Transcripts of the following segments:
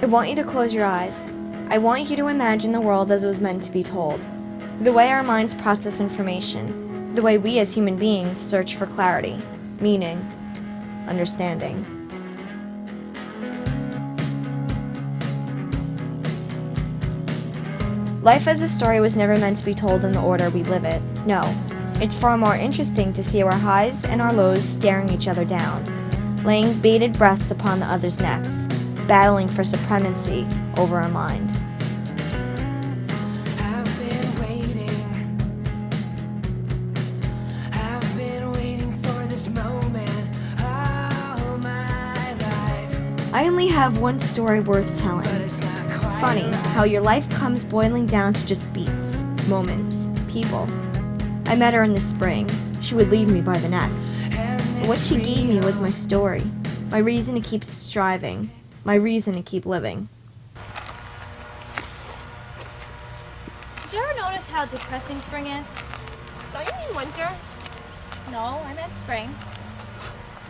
I want you to close your eyes. I want you to imagine the world as it was meant to be told. The way our minds process information. The way we as human beings search for clarity, meaning, understanding. Life as a story was never meant to be told in the order we live it. No, it's far more interesting to see our highs and our lows staring each other down, laying bated breaths upon the other's necks, battling for supremacy over our mind. I've been waiting for this moment all my life. I only have one story worth telling. Funny how your life comes boiling down to just beats, moments, people. I met her in the spring. She would leave me by the next. But what she gave me was my story, my reason to keep striving, my reason to keep living. Did you ever notice how depressing spring is? Don't you mean winter? No, I meant spring.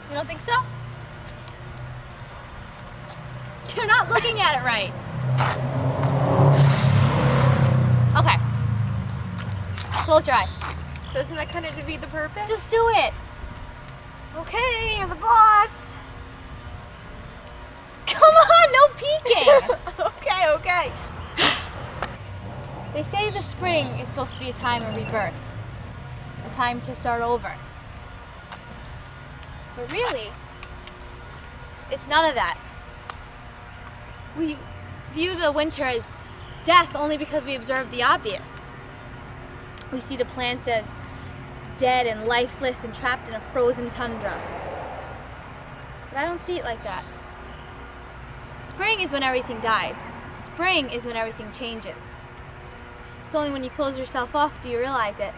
You don't think so? You're not looking at it right. Okay. Close your eyes. Doesn't that kind of defeat the purpose? Just do it. Okay, you're the boss. Come on, no peeking. Okay. They say the spring is supposed to be a time of rebirth, a time to start over. But really, it's none of that. We view the winter as death only because we observe the obvious. We see the plants as dead and lifeless and trapped in a frozen tundra. But I don't see it like that. Spring is when everything dies. Spring is when everything changes. It's only when you close yourself off do you realize it.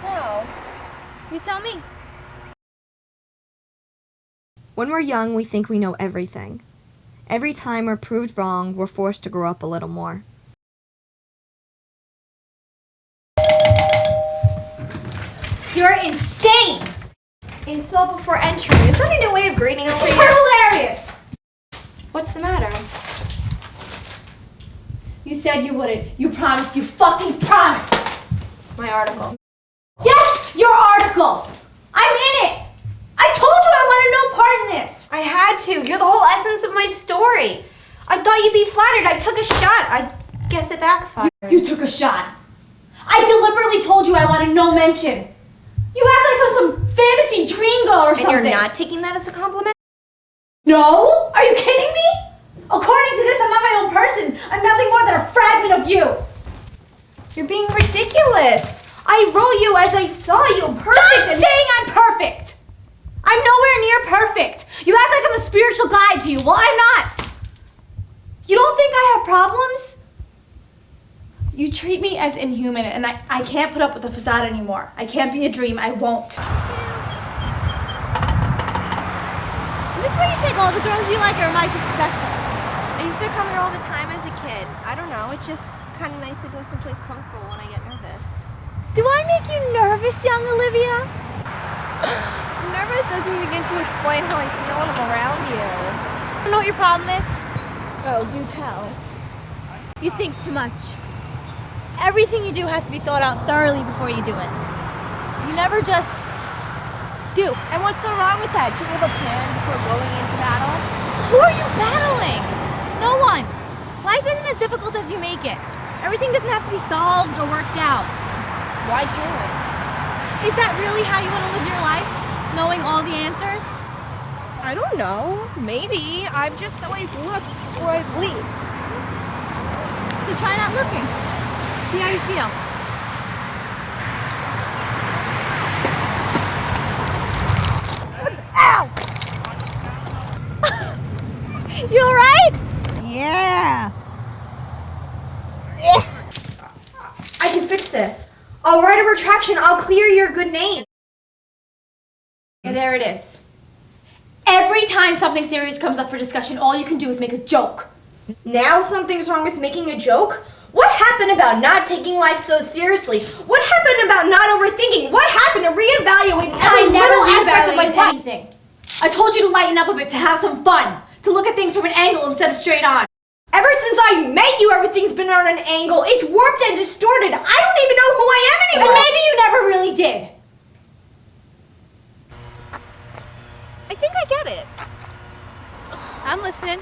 No. You tell me. When we're young, we think we know everything. Every time we're proved wrong, we're forced to grow up a little more. You're insane! Insult before entering. Is that a new way of greeting over You're here? hilarious! What's the matter? You said you wouldn't. You promised. You fucking promised! My article. Yes! Your article! I'm in it! I told you I wanted no part in this! I had to. You're the whole essence of my story. I thought you'd be flattered. I took a shot. I guess it backfired. You took a shot. I deliberately told you I wanted no mention. You act like I was some fantasy dream girl or something. And you're not taking that as a compliment? No? Are you kidding me? According to this, I'm not my own person. I'm nothing more than a fragment of you. You're being ridiculous. I wrote you as I saw you. Perfect. Stop saying I'm perfect. I'm nowhere near perfect. You act like I'm a spiritual guide to you. Well, I'm not. You don't think I have problems? You treat me as inhuman, and I can't put up with the facade anymore. I can't be a dream. I won't. Is this where you take all the girls you like, or am I just special? I used to come here all the time as a kid. I don't know. It's just kind of nice to go someplace comfortable when I get nervous. Do I make you nervous, young Olivia? Nervous doesn't begin to explain how I feel when I'm around you. I don't know what your problem is. Oh, do tell. You think too much. Everything you do has to be thought out thoroughly before you do it. You never just do. And what's so wrong with that? Should we have a plan before going into battle? Who are you battling? No one. Life isn't as difficult as you make it. Everything doesn't have to be solved or worked out. Why can't it? Is that really how you want to live your life? Knowing all the answers? I don't know. Maybe. I've just always looked before I've leaped. So try not looking. See how you feel. Ow! You alright? Yeah. I can fix this. I'll write a retraction. I'll clear your good name. And there it is. Every time something serious comes up for discussion, all you can do is make a joke. Now something's wrong with making a joke? What happened about not taking life so seriously? What happened about not overthinking? What happened to reevaluating every little aspect of my life? Anything. I told you to lighten up a bit, to have some fun, to to look at things from an angle instead of straight on. Ever since I met you, everything's been on an angle. It's warped and distorted. I don't even know who I am And anymore. maybe you never really did. I think I get it. I'm listening.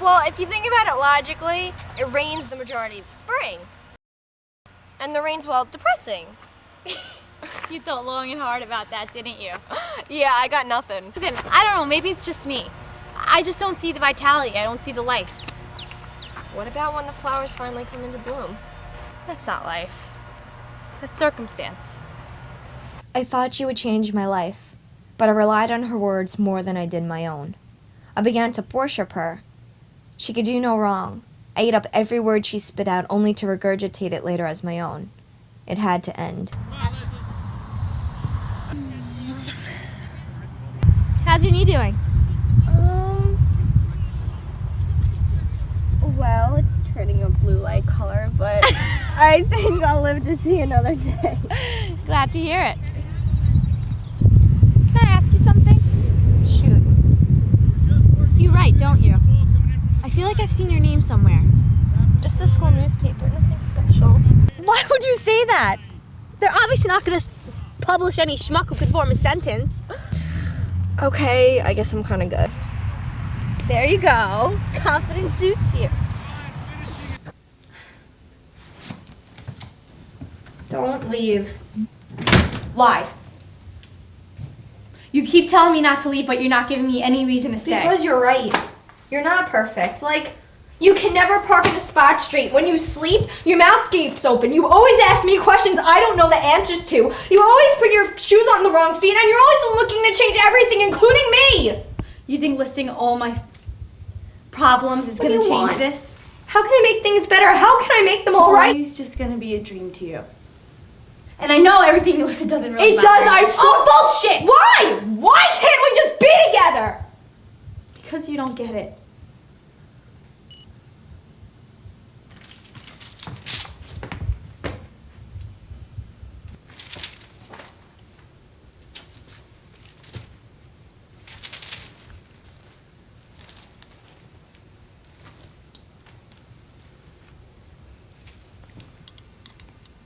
Well, if you think about it logically, it rains the majority of the spring. And the rain's, well, depressing. You thought long and hard about that, didn't you? Yeah, I got nothing. Listen, I don't know, maybe it's just me. I just don't see the vitality, I don't see the life. What about when the flowers finally come into bloom? That's not life. That's circumstance. I thought she would change my life, but I relied on her words more than I did my own. I began to worship her. She could do no wrong. I ate up every word she spit out only to regurgitate it later as my own. It had to end. How's your knee doing? Well, it's turning a blue-light color, but I think I'll live to see another day. Glad to hear it. Can I ask you something? Shoot. You write, don't you? I feel like I've seen your name somewhere. Just the school newspaper, nothing special. Why would you say that? They're obviously not going to publish any schmuck who could form a sentence. Okay, I guess I'm kind of good. There you go. Confidence suits you. Don't leave. Why? You keep telling me not to leave, but you're not giving me any reason to stay. Because you're right. You're not perfect. Like, you can never park in a spot straight. When you sleep, your mouth gapes open. You always ask me questions I don't know the answers to. You always put your shoes on the wrong feet, and you're always looking to change everything, including me. You think listing all my problems is What do going to you change want? this? How can I make things better? How can I make them all right? It's just going to be a dream to you. And I know everything you listen doesn't really It matter. does, I swear. Oh, bullshit! Why? Why can't we just be together? Because you don't get it.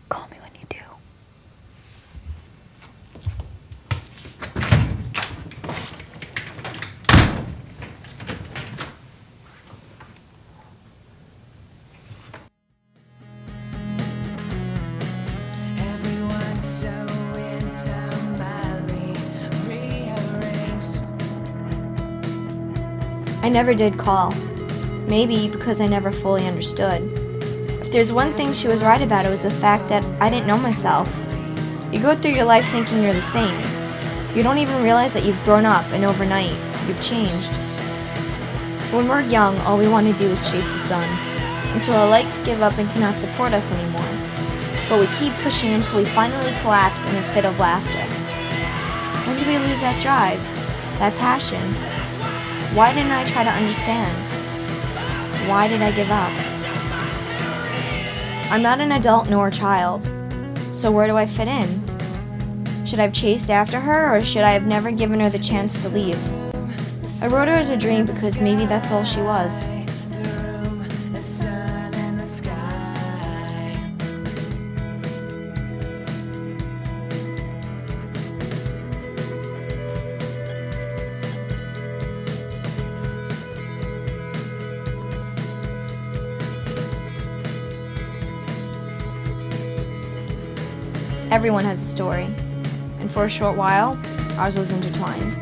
Call me when you do. Everyone's so entirely rearranged. I never did call. Maybe because I never fully understood. If there's one thing she was right about, it was the fact that I didn't know myself. You go through your life thinking you're the same. You don't even realize that you've grown up, and overnight, you've changed. When we're young, all we want to do is chase the sun, until our legs give up and cannot support us anymore. But we keep pushing until we finally collapse in a fit of laughter. When did we lose that drive? That passion? Why didn't I try to understand? Why did I give up? I'm not an adult nor a child, so where do I fit in? Should I have chased after her, or should I have never given her the chance to leave? I wrote her as a dream because maybe that's all she was. The sun and the sky. Everyone has a story, and for a short while, ours was intertwined.